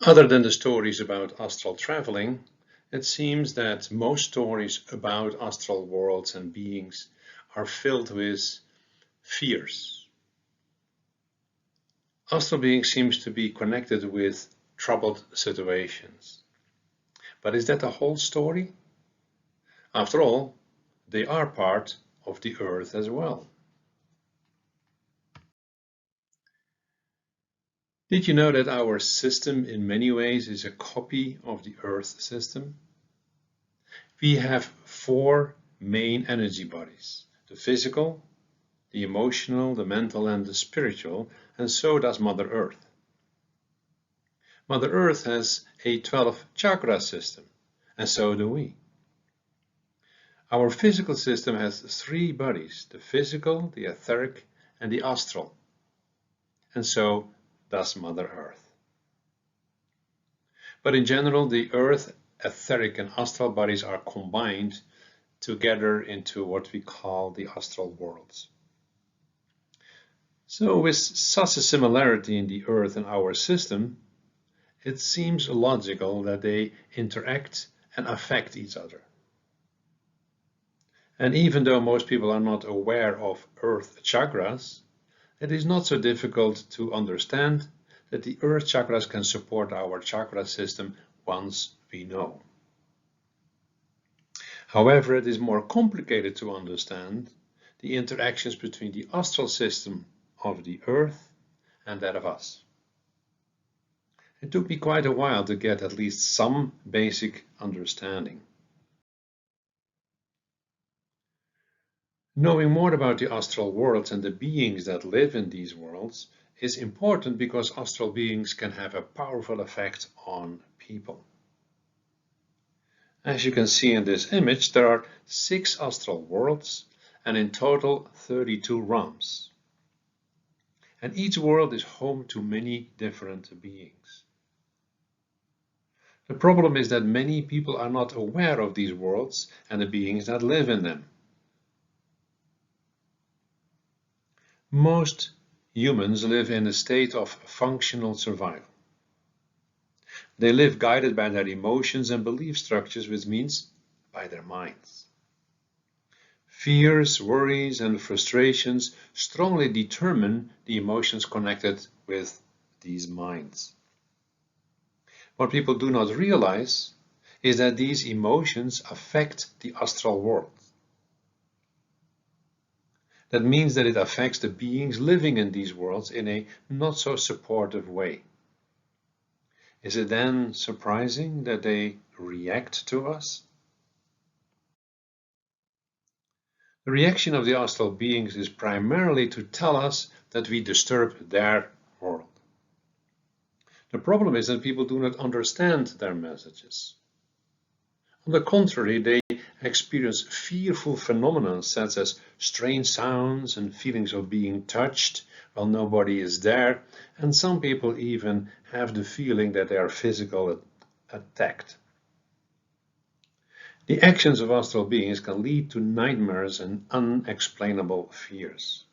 Other than the stories about astral traveling, it seems that most stories about astral worlds and beings are filled with fears. Astral beings seems to be connected with troubled situations. But is that the whole story? After all, they are part of the Earth as well. Did you know that our system in many ways is a copy of the Earth system? We have four main energy bodies: the physical, the emotional, the mental, and the spiritual, and so does Mother Earth. Mother Earth has a 12 chakra system, and so do we. Our physical system has three bodies: the physical, the etheric, and the astral, and so does Mother Earth. But in general, the Earth, etheric, and astral bodies are combined together into what we call the Austral Worlds. So with such a similarity in the Earth and our system, it seems logical that they interact and affect each other. And even though most people are not aware of Earth chakras, it is not so difficult to understand that the Earth chakras can support our chakra system once we know. However, it is more complicated to understand the interactions between the astral system of the Earth and that of us. It took me quite a while to get at least some basic understanding. Knowing more about the astral worlds and the beings that live in these worlds is important because astral beings can have a powerful effect on people. As you can see in this image, there are 6 astral worlds and in total 32 realms. And each world is home to many different beings. The problem is that many people are not aware of these worlds and the beings that live in them. Most humans live in a state of functional survival. They live guided by their emotions and belief structures, which means by their minds. Fears, worries, and frustrations strongly determine the emotions connected with these minds. What people do not realize is that these emotions affect the astral world. That means that it affects the beings living in these worlds in a not so supportive way. Is it then surprising that they react to us? The reaction of the astral beings is primarily to tell us that we disturb their world. The problem is that people do not understand their messages. On the contrary, they experience fearful phenomena such as strange sounds and feelings of being touched while nobody is there, and some people even have the feeling that they are physically attacked. The actions of astral beings can lead to nightmares and unexplainable fears.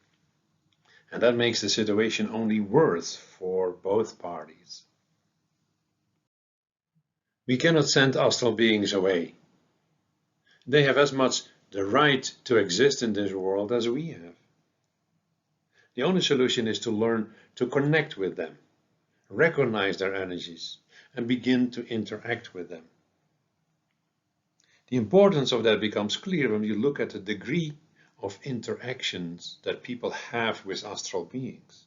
And that makes the situation only worse for both parties. We cannot send astral beings away. They have as much the right to exist in this world as we have. The only solution is to learn to connect with them, recognize their energies, and begin to interact with them. The importance of that becomes clear when you look at the degree of interactions that people have with astral beings.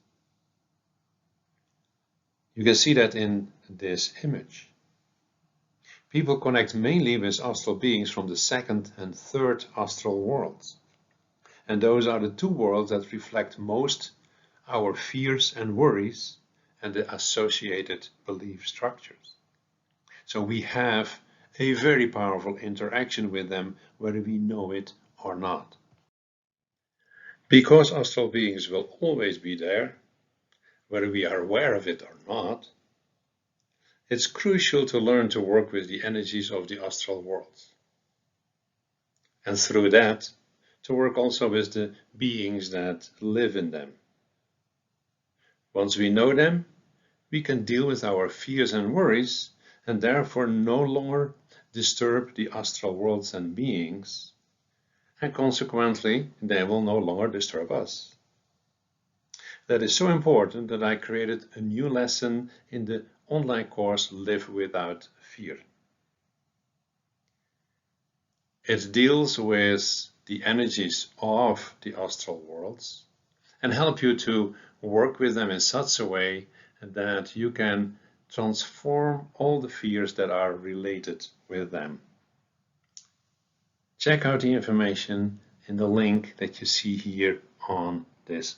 You can see that in this image. People connect mainly with astral beings from the second and third astral worlds. And those are the two worlds that reflect most our fears and worries and the associated belief structures. So we have a very powerful interaction with them, whether we know it or not. Because astral beings will always be there, whether we are aware of it or not, it's crucial to learn to work with the energies of the astral worlds. And through that, to work also with the beings that live in them. Once we know them, we can deal with our fears and worries and therefore no longer disturb the astral worlds and beings, and consequently they will no longer disturb us. That is so important that I created a new lesson in the online course Live Without Fear. It deals with the energies of the astral worlds and help you to work with them in such a way that you can transform all the fears that are related with them. Check out the information in the link that you see here on this